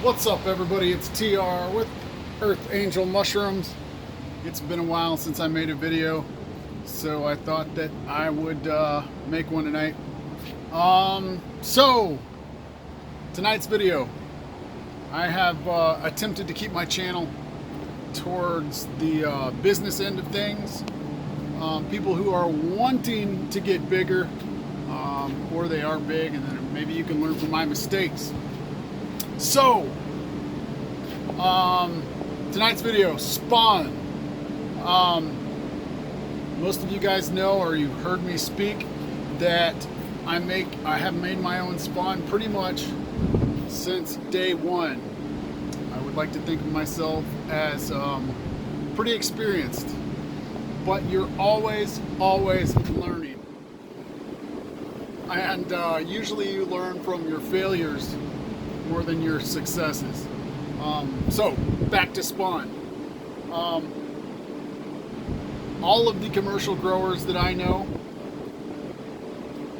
What's up, everybody? It's TR with Earth Angel Mushrooms. It's been a while since I made a video, so I thought that I would make one tonight. So tonight's video, I have attempted to keep my channel towards the business end of things. People who are wanting to get bigger, or they are big, and then maybe you can learn from my mistakes. So, tonight's video, spawn. Most of you guys know, or you've heard me speak, that I have made my own spawn pretty much since day one. I would like to think of myself as pretty experienced, but you're always learning. And usually you learn from your failures more than your successes. So back to spawn. All of the commercial growers that I know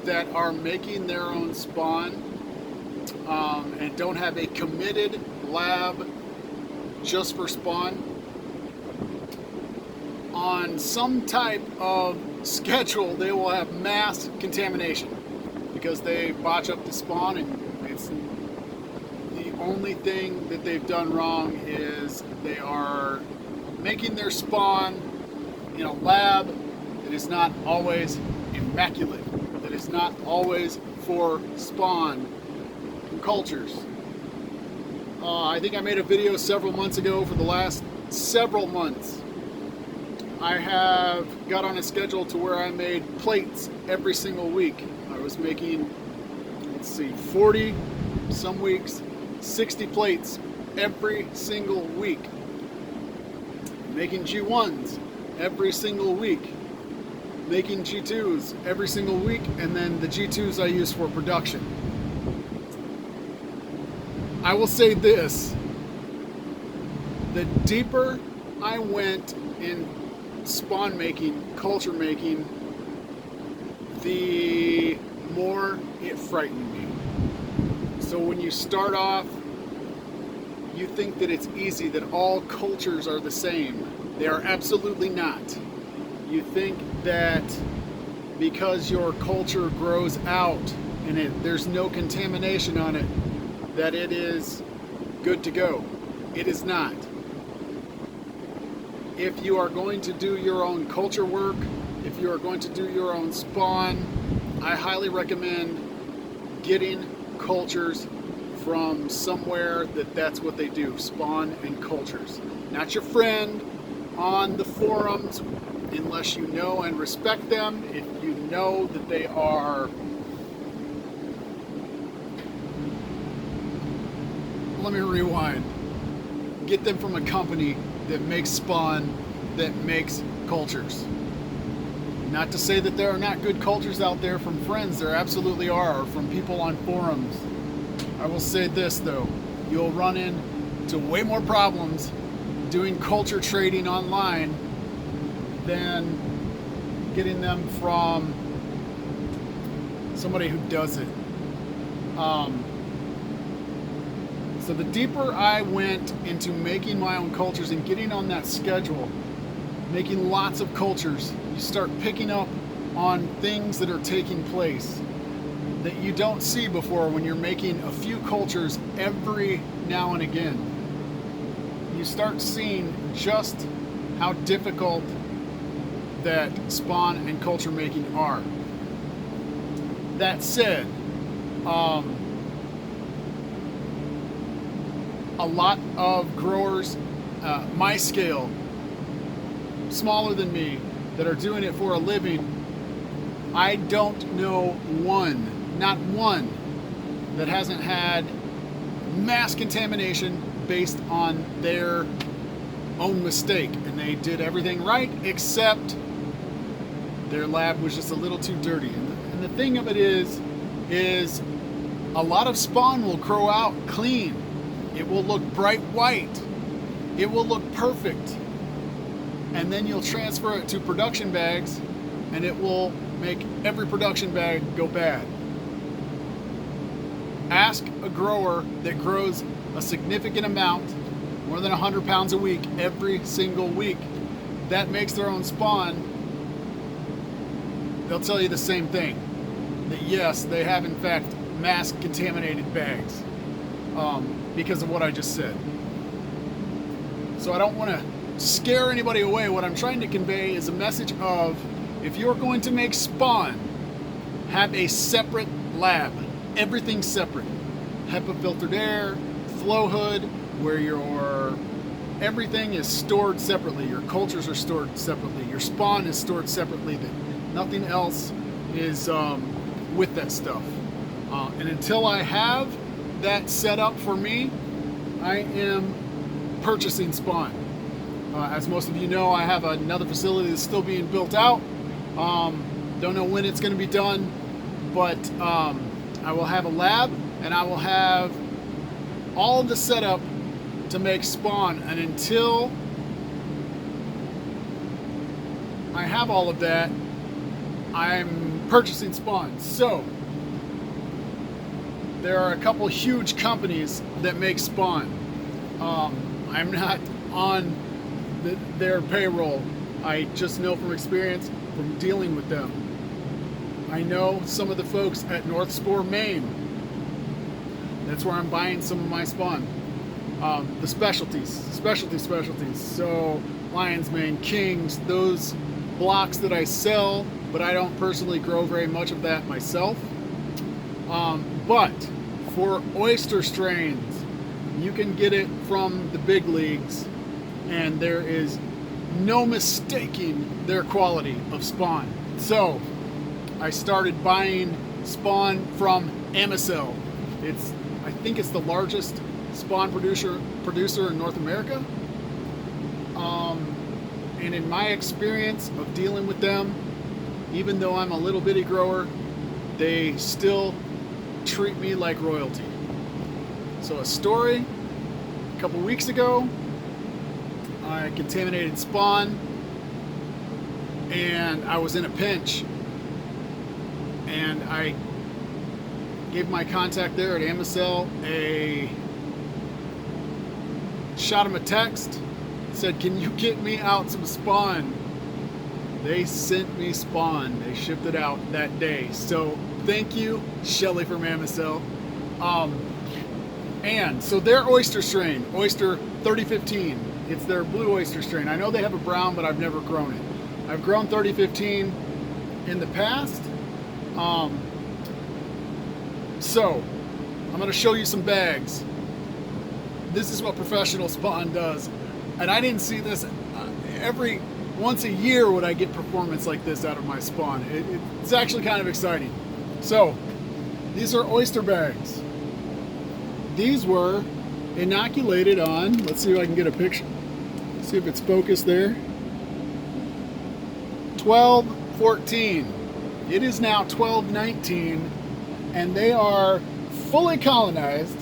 that are making their own spawn and don't have a committed lab just for spawn, on some type of schedule they will have mass contamination because they botch up the spawn, and it's the only thing that they've done wrong is they are making their spawn in a lab that is not always immaculate, that is not always for spawn from cultures. I think I made a video several months ago. For the last several months, I have got on a schedule to where I made plates every single week. I was making, 40, some weeks, 60 plates every single week. Making G1s every single week. Making G2s every single week, and then the G2s I use for production. I will say this: the deeper I went in spawn making, culture making, the more it frightened me. So when you start off, you think that it's easy, that all cultures are the same. They are absolutely not. You think that because your culture grows out and there's no contamination on it, that it is good to go. It is not. If you are going to do your own culture work, if you are going to do your own spawn, I highly recommend getting cultures from somewhere that's what they do, spawn and cultures. Not your friend on the forums, unless you know and respect them. If you know that they are, let me rewind, get them from a company that makes spawn, that makes cultures. Not to say that there are not good cultures out there from friends, there absolutely are, or from people on forums. I will say this though, you'll run into way more problems doing culture trading online than getting them from somebody who does it. So the deeper I went into making my own cultures and getting on that schedule, making lots of cultures, you start picking up on things that are taking place that you don't see before when you're making a few cultures every now and again. You start seeing just how difficult that spawn and culture making are. That said, a lot of growers, my scale, smaller than me, that are doing it for a living, I don't know one, not one, that hasn't had mass contamination based on their own mistake, and they did everything right except their lab was just a little too dirty. And the thing of it is a lot of spawn will grow out clean. It will look bright white. It will look perfect. And then you'll transfer it to production bags, and it will make every production bag go bad. ask a grower that grows a significant amount, more than 100 pounds a week, every single week, that makes their own spawn, they'll tell you the same thing. That yes, they have in fact mass contaminated bags because of what I just said. So I don't want to scare anybody away. What I'm trying to convey is a message of, if you're going to make spawn, have a separate lab. Everything's separate. HEPA filtered air, flow hood, where your everything is stored separately. Your cultures are stored separately. Your spawn is stored separately. That nothing else is with that stuff. And until I have that set up for me, I am purchasing spawn. As most of you know, I have another facility that's still being built out. Don't know when it's going to be done, but I will have a lab, and I will have all of the setup to make spawn. And until I have all of that, I'm purchasing spawn. So there are a couple huge companies that make spawn. I'm not on their payroll. I just know from experience, from dealing with them. I know some of the folks at North Spore, Maine. That's where I'm buying some of my spawn. The specialties. So Lion's Mane, Kings, those blocks that I sell, but I don't personally grow very much of that myself. But for oyster strains, you can get it from the big leagues, and there is no mistaking their quality of spawn. So I started buying spawn from Amicel. I think it's the largest spawn producer in North America. And in my experience of dealing with them, even though I'm a little bitty grower, they still treat me like royalty. So a story, a couple weeks ago, I contaminated spawn, and I was in a pinch, and I gave my contact there at Amicel shot him a text, said, can you get me out some spawn? They sent me spawn. They shipped it out that day. So thank you, Shelly from Amicel. And so their oyster strain, Oyster 3015, it's their blue oyster strain. I know they have a brown, but I've never grown it. I've grown 3015 in the past. So I'm going to show you some bags. This is what professional spawn does. And I didn't see this every once a year would I get performance like this out of my spawn. It's actually kind of exciting. So these are oyster bags. These were inoculated on, let's see if I can get a picture. See if it's focused there. 12/14. It is now 12/19, and they are fully colonized.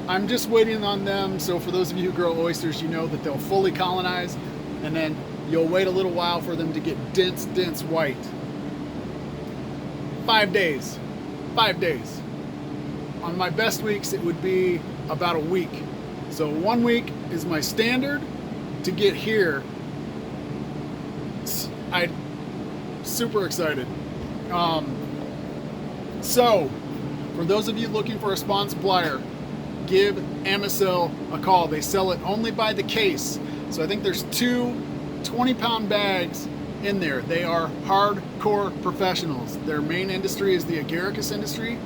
I'm just waiting on them. So for those of you who grow oysters, you know that they'll fully colonize, and then you'll wait a little while for them to get dense white. 5 days. 5 days. On my best weeks, it would be about a week. So 1 week is my standard to get here. I'm super excited. So for those of you looking for a spawn supplier, give Amicel a call. They sell it only by the case. So I think there's 2 20-pound bags in there. They are hardcore professionals. Their main industry is the agaricus industry,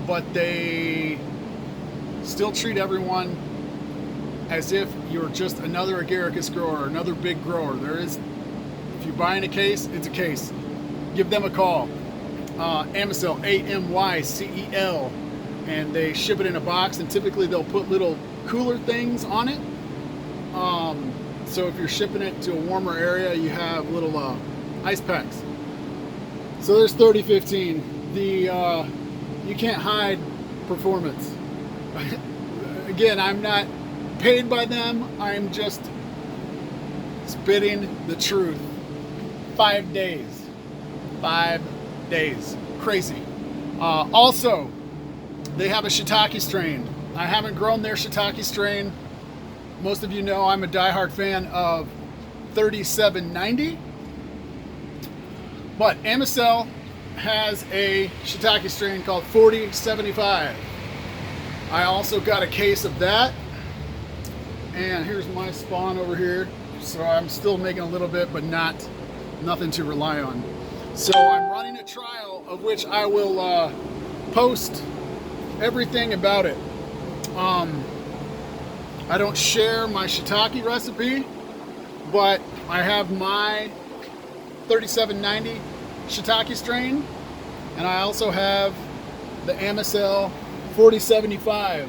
but they still treat everyone as if you're just another agaricus grower, another big grower. If you're buying a case, it's a case. Give them a call. Amicel, AMYCEL, and they ship it in a box, and typically they'll put little cooler things on it. So if you're shipping it to a warmer area, you have little ice packs. So there's 3015. You can't hide performance. Again, I'm not paid by them. I'm just spitting the truth. 5 days. 5 days. Crazy. Also, they have a shiitake strain. I haven't grown their shiitake strain. Most of you know I'm a diehard fan of 3790. But Amicel has a shiitake strain called 4075. I also got a case of that. And here's my spawn over here. So I'm still making a little bit, but nothing to rely on. So I'm running a trial of which I will post everything about it. I don't share my shiitake recipe, but I have my 3790 shiitake strain, and I also have the Amicel 4075,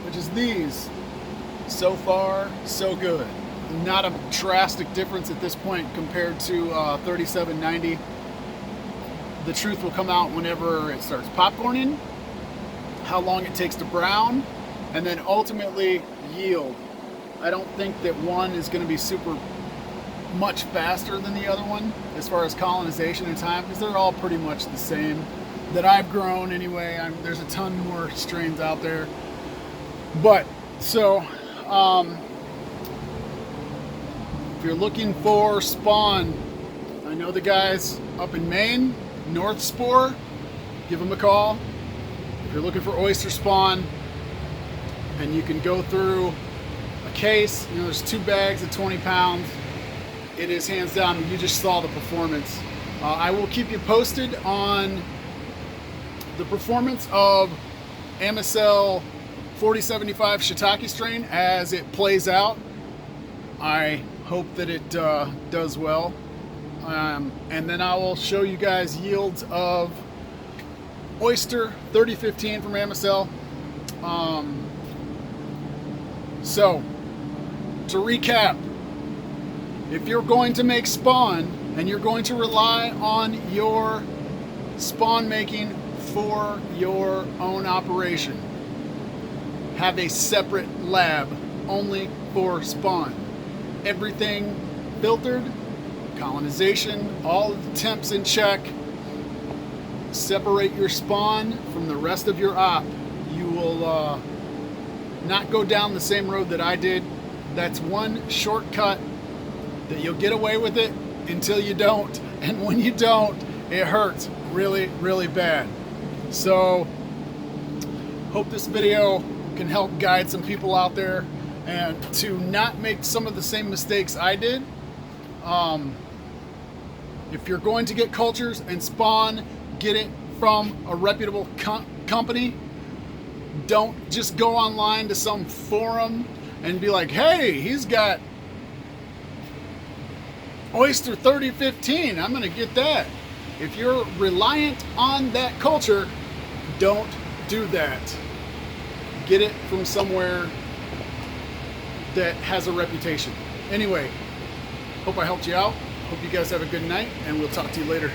which is these. So far, so good. Not a drastic difference at this point compared to 3790. The truth will come out whenever it starts popcorning, how long it takes to brown, and then ultimately yield. I don't think that one is going to be super much faster than the other one as far as colonization and time, because they're all pretty much the same that I've grown anyway. There's a ton more strains out there. But so if you're looking for spawn, I know the guys up in Maine, North Spore, give them a call. If you're looking for oyster spawn, and you can go through a case, you know, there's 2 bags of 20 pounds. It is hands down, you just saw the performance. I will keep you posted on the performance of Amicel 4075 shiitake strain as it plays out. I hope that it does well. And then I will show you guys yields of Oyster 3015 from Amicel. So, to recap, if you're going to make spawn and you're going to rely on your spawn making for your own operation, have a separate lab only for spawn. Everything filtered, colonization, all of the temps in check. Separate your spawn from the rest of your op. You will not go down the same road that I did. That's one shortcut that you'll get away with it until you don't. And when you don't, it hurts really, really bad. So, hope this video can help guide some people out there and to not make some of the same mistakes I did. If you're going to get cultures and spawn, get it from a reputable company. Don't just go online to some forum and be like, hey, he's got Oyster 3015, I'm gonna get that. If you're reliant on that culture, don't do that. Get it from somewhere that has a reputation. Anyway, hope I helped you out. Hope you guys have a good night, and we'll talk to you later.